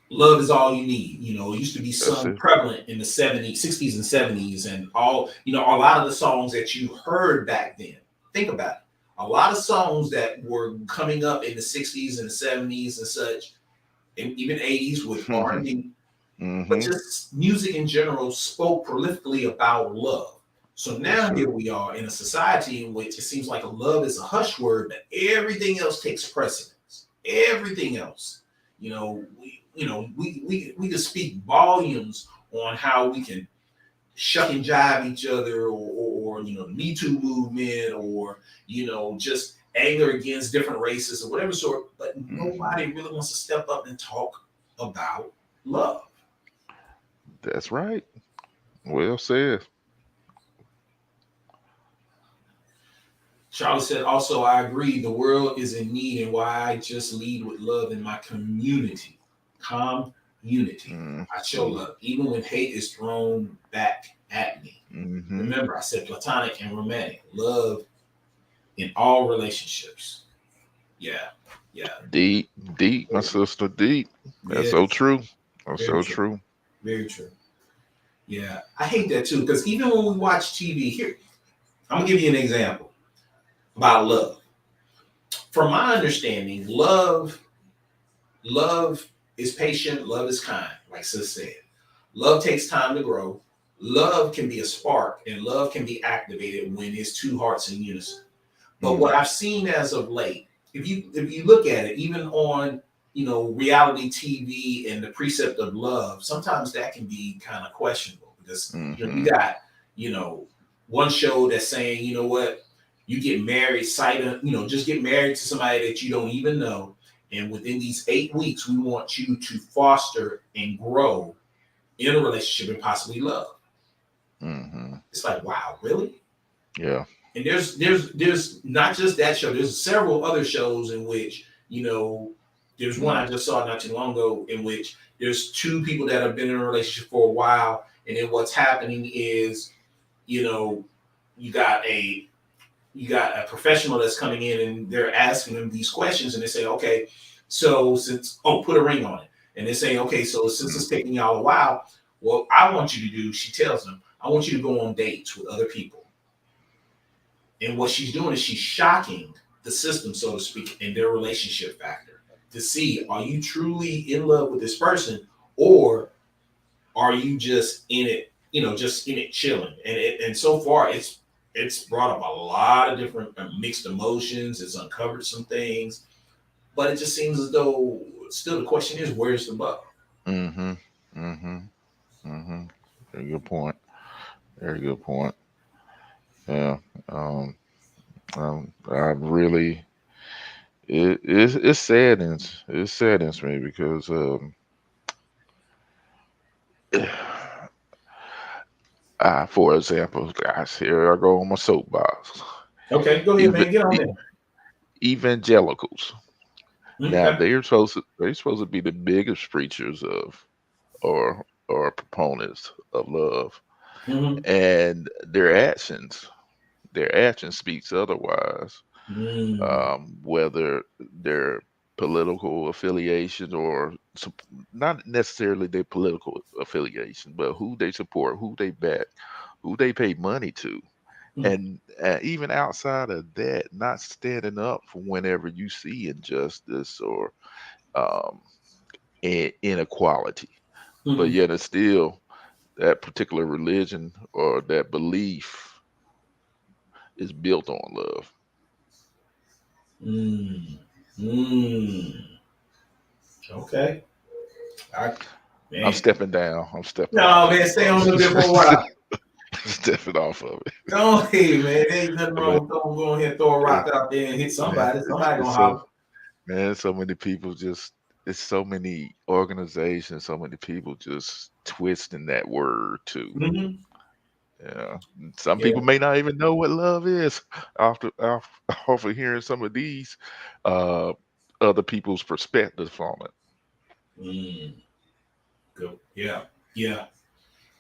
love is all you need. It used to be that's sung it. prevalent in the 70s, 60s, and 70s, and a lot of the songs that you heard back then. Think about it. A lot of songs that were coming up in the 60s and the 70s and such, and even 80s with R&B, but Mm-hmm. just music in general spoke prolifically about love. So Yes, now sir. here we are in a society in which it seems like love is a hush word, but everything else takes precedence. Everything else, we can speak volumes on how we can shuck and jive each other, or the Me Too movement, or just anger against different races or whatever sort. But Mm-hmm. nobody really wants to step up and talk about love. That's right. Well said. Charlie said, also, I agree. The world is in need, and why I just lead with love in my community. Community. I show Mm-hmm. love, even when hate is thrown back at me. Mm-hmm. Remember, I said platonic and romantic. Love in all relationships. Yeah. Yeah. Deep, deep, my sister, deep. That's so Yes. true. That's Very so true. true. Very true. Yeah. I hate that too, because even when we watch TV, here, I'm going to give you an example about love. From my understanding, love is patient, love is kind, like Sis said. Love takes time to grow. Love can be a spark, and love can be activated when it's two hearts in unison. But what Mm. I've seen as of late, if you look at it, even on reality TV and the precept of love, sometimes that can be kind of questionable, because you Mm-hmm. got you know one show that's saying, what, you get married, just get married to somebody that you don't even know, and within these 8 weeks, we want you to foster and grow in a relationship and possibly love. Mm-hmm. It's like, wow, really? Yeah. And there's not just that show. There's several other shows in which there's one Mm. I just saw not too long ago in which there's two people that have been in a relationship for a while, and then what's happening is you know you got a you got a professional that's coming in, and they're asking them these questions, and they say, okay, so since, put a ring on it, and they're saying, okay, so since Mm. it's taking y'all a while, what I want you to do, she tells them, I want you to go on dates with other people. And what she's doing is she's shocking the system, so to speak, in their relationship factor, to see, are you truly in love with this person, or are you just in it, just in it chilling? And so far, it's brought up a lot of different mixed emotions. It's uncovered some things, but it just seems as though still the question is, where's the love? Mm-hmm. Mm-hmm. Mm-hmm. Very good point. Very good point. Yeah. Um, I really, it saddens. It saddens me because, for example, guys, here I go on my soapbox. Okay, go ahead, Even man. Get on there. evangelicals. Now Okay. they're supposed to be the biggest preachers of, or proponents of love, Mm-hmm. and their actions speaks otherwise. Mm. Whether their political affiliation, or not necessarily their political affiliation, but who they support, who they back, who they pay money to. Mm. And even outside of that, not standing up for whenever you see injustice, or um, inequality. But Mm. yet, it's still that particular religion or that belief is built on love. Mm. Mm. Okay. I, I'm man. stepping down. I'm stepping No, off of man, it, stay bro. on a little bit for a while. Stepping off of it. Go ahead, man. There ain't nothing Man, wrong with going ahead and throw a uh, rock out there and hit man, somebody. it's, Somebody it's gonna so holler. man, so many people just it's so many organizations, so many people just twisting that word too. Mhm. Yeah, some Yeah. people may not even know what love is after hearing some of these uh, other people's perspectives on it. Mm. Go. Yeah. Yeah.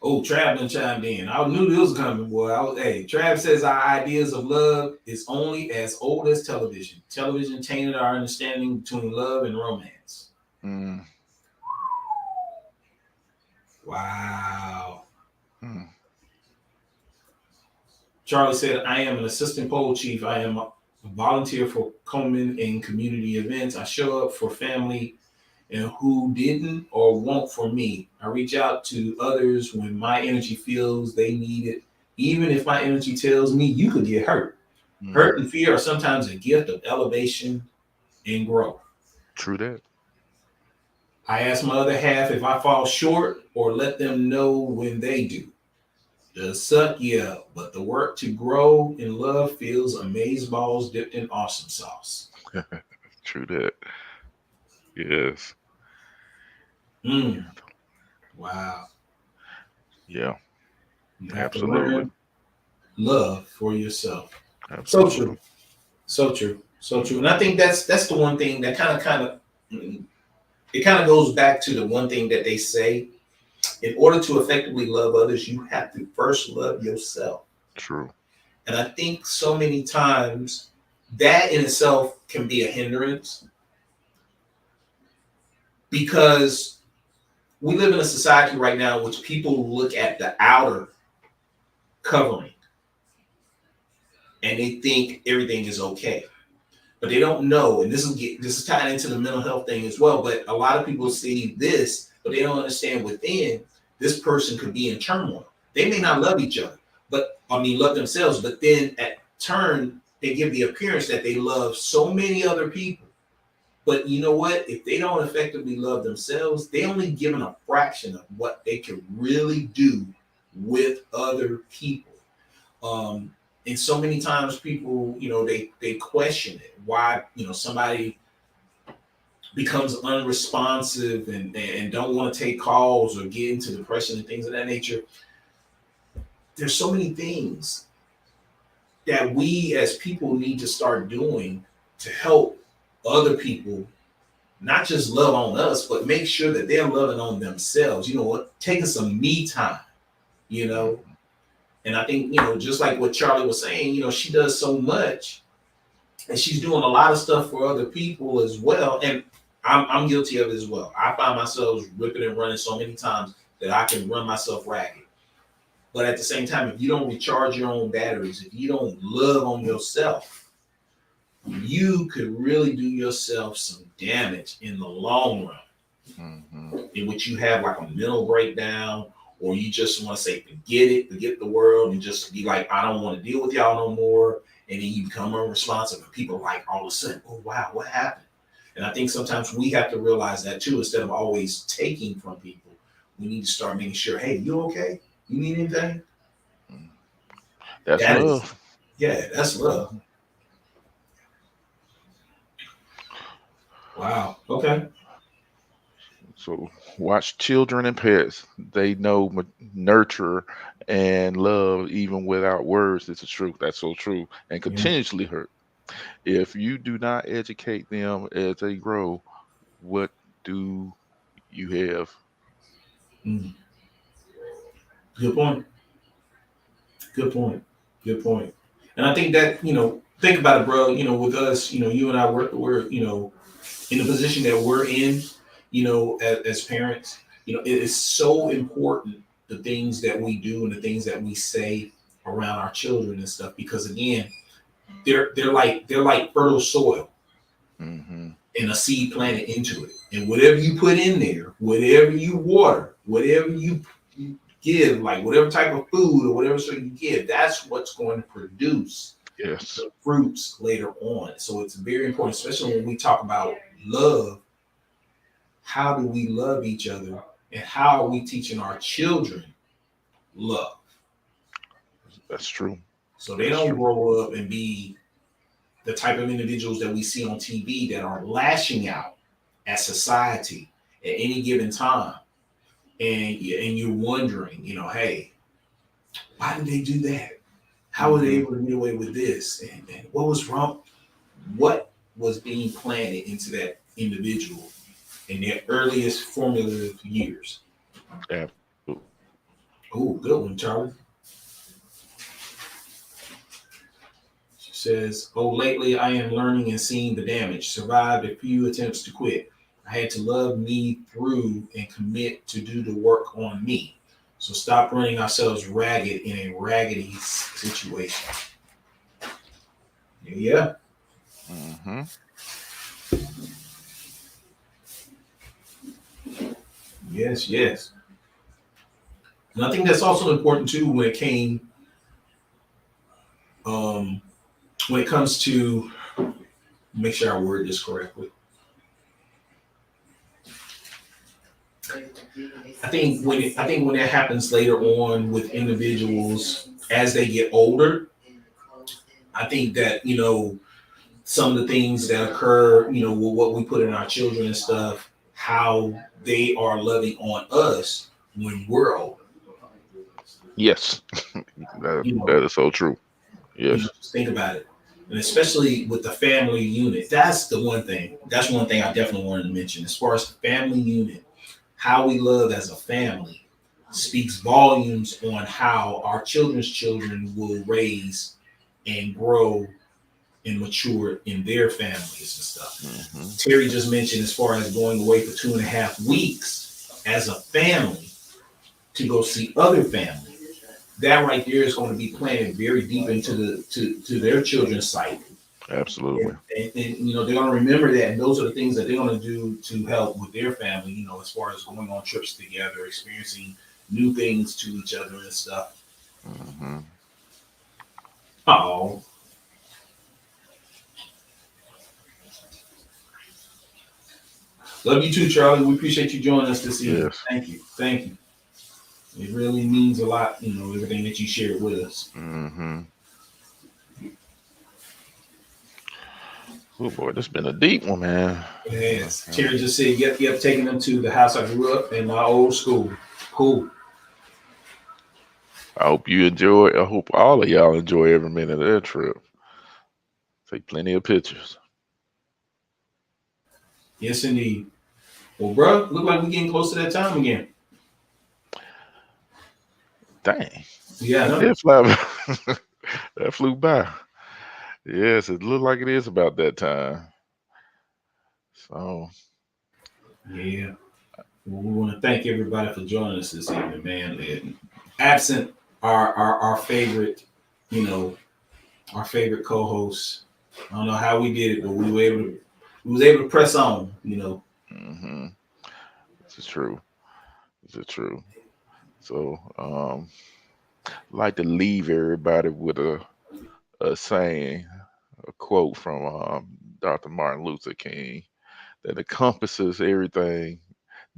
Oh, Trav done chimed in. I knew this was coming, boy. Hey, Trav says our ideas of love is only as old as television. Television tainted our understanding between love and romance. Mm, Wow. mm, Charlie said, I am an assistant pole chief. I am a volunteer for Coleman in community events. I show up for family and who didn't or won't for me. I reach out to others when my energy feels they need it, even if my energy tells me you could get hurt. Hurt mm. and fear are sometimes a gift of elevation and growth. True that. I ask my other half if I fall short or let them know when they do. Does suck, yeah, but the work to grow in love feels amaze balls dipped in awesome sauce. True that. Yes. Mm, wow. Yeah. You have to Absolutely. learn love for yourself. So Absolutely. true. So true. So true. And I think that's the one thing that kind of it kind of goes back to the one thing that they say. In order to effectively love others, you have to first love yourself. True. And I think so many times that in itself can be a hindrance because we live in a society right now in which people look at the outer covering and they think everything is okay. But they don't know, and this is tied into the mental health thing as well. But a lot of people see this, but they don't understand within this person could be in turmoil. They may not love each other, but I mean love themselves, but then at turn they give the appearance that they love so many other people. But you know what? If they don't effectively love themselves, they only given a fraction of what they can really do with other people. Um, and so many times people, they question it. Why, somebody becomes unresponsive and don't want to take calls or get into depression and things of that nature. There's so many things that we as people need to start doing to help other people not just love on us, but make sure that they're loving on themselves. You know what? Taking some me time, you know. Mm. And I think, just like what Charlie was saying, she does so much and she's doing a lot of stuff for other people as well. And I'm guilty of it as well. I find myself ripping and running so many times that I can run myself ragged. But at the same time, if you don't recharge your own batteries, if you don't love on yourself, you could really do yourself some damage in the long run, Mhm. in which you have like a mental breakdown, or you just want to say, forget it, forget the world, and just be like, I don't want to deal with y'all no more. And then you become unresponsive, and people like all of a sudden, oh, wow, what happened? And I think sometimes we have to realize that too, instead of always taking from people, we need to start making sure, hey, you okay? You need anything? Mm. That's That is, love. yeah, that's love. Mhm. Wow. Okay. So watch children and pets. They know nurture and love even without words. This is true. That's so true. And Yeah. continuously hurt. If you do not educate them as they grow, what do you have? Mm. Good point. Good point. Good point. And I think that, think about it, bro. With us, you and I, we're in the position that we're in, as parents, it is so important the things that we do and the things that we say around our children and stuff, because again, they're like fertile soil Hmm. and a seed planted into it. And whatever you put in there, whatever you water, whatever you give, like whatever type of food or whatever sort you give, that's what's going to produce Yes, the fruits later on. So it's very important, especially when we talk about love. How do we love each other? And how are we teaching our children love? that's true. So they That's don't true. grow up and be the type of individuals that we see on TV that are lashing out at society at any given time, and you're wondering, hey, why did they do that? How were they Mm-hmm. able to get away with this? And what was wrong? What was being planted into that individual in their earliest formative years? Absolutely. Oh, good one, Charlie. She says, "Oh, lately I am learning and seeing the damage. Survived a few attempts to quit. I had to love me through and commit to do the work on me. So stop running ourselves ragged in a raggedy situation." Yeah, Mm-hmm. yes, yes. And I think that's also important too um, when it comes to, make sure I word this correctly. I think when that happens later on with individuals as they get older, I think that some of the things that occur, with what we put in our children and stuff, how they are loving on us when we're older. Yes, that You that know, is so true. Yes. just think about it, and especially with the family unit. That's the one thing. That's one thing I definitely wanted to mention as far as the family unit. How we love as a family speaks volumes on how our children's children will raise and grow and mature in their families and stuff. Mm-hmm. Terry just mentioned as far as going away for 2.5 weeks as a family to go see other families. That right there is going to be planted very deep into to their children's psyche. Absolutely. And they're going to remember that, and those are the things that they're going to do to help with their family. As far as going on trips together, experiencing new things to each other and stuff. Mm-hmm. Oh, love you too, Charlie. We appreciate you joining us this evening. Yes. Thank you, thank you. It really means a lot, everything that you shared with us. Mm-hmm. Oh boy, this been a deep one, man. Yes, Uh-huh. Terry just said, "Yep, yep." Taking them to the house I grew up in, my old school. Cool. I hope you enjoy. I hope all of y'all enjoy every minute of that trip. Take plenty of pictures. Yes, indeed. Well, bro, look like we're getting close to that time again. Dang, Yeah, I that know. did fly by. That flew by. Yes, it looked like it is about that time. So, Yeah. Well, we want to thank everybody for joining us this evening, man. And absent our favorite, you know, our favorite co-host. I don't know how we did it, but we was able to press on. hmm, this is true. This is true. So, like to leave everybody with a saying, a quote from Dr. Martin Luther King that encompasses everything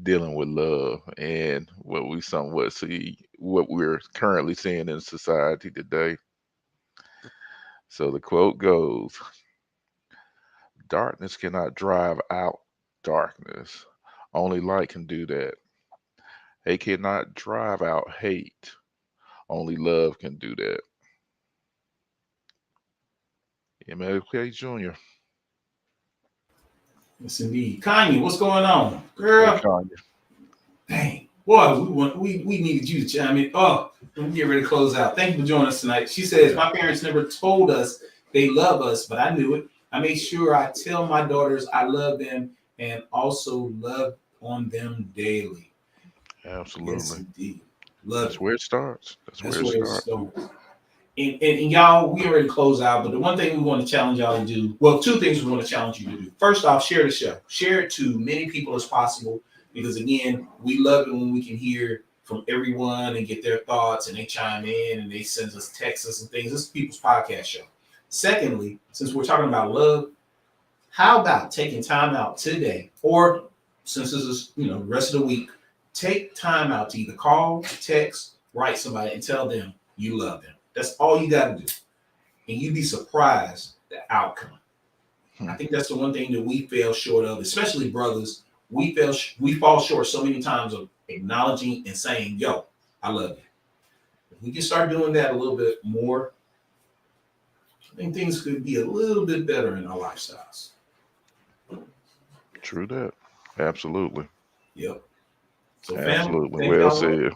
dealing with love and what we somewhat see, what we're currently seeing in society today. So the quote goes, darkness cannot drive out darkness. Only light can do that. Hate cannot drive out hate. Only love can do that. MLK Jr. Yes, indeed. Kanye, what's going on, Hey, girl? Kanye. Dang, boy, we needed you to chime in. Oh, we get ready to close out. Thank you for joining us tonight. She says, Yeah, "My parents never told us they love us, but I knew it. I make sure I tell my daughters I love them and also love on them daily." Yes, absolutely. indeed. Love That's it. where it starts. That's where That's it where it starts. starts. And y'all, we already close out, but the one thing we want to challenge y'all to do, well, two things we want to challenge you to do. First off, share the show. Share it to many people as possible, because again, we love it when we can hear from everyone and get their thoughts, and they chime in and they send us texts and things. This is people's podcast show. Secondly, since we're talking about love, how about taking time out today, or since this is the rest of the week, take time out to either call, text, write somebody, and tell them you love them. That's all you got to do, and you'd be surprised the outcome. I think that's the one thing that we fail short of, especially brothers. We fall short so many times of acknowledging and saying, "Yo, I love you." If we can start doing that a little bit more, I think things could be a little bit better in our lifestyles. True that. Absolutely. Yep. So, family, Absolutely. Well said.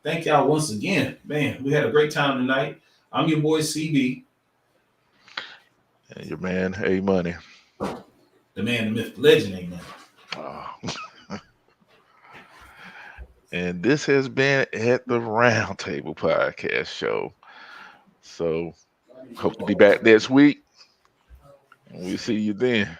thank y'all once again. Man, we had a great time tonight. I'm your boy CB, And your man, A Money. the man, the myth, the legend, amen. Ah. And this has been at the Roundtable Podcast Show. So hope to be back next week. And we'll see you then.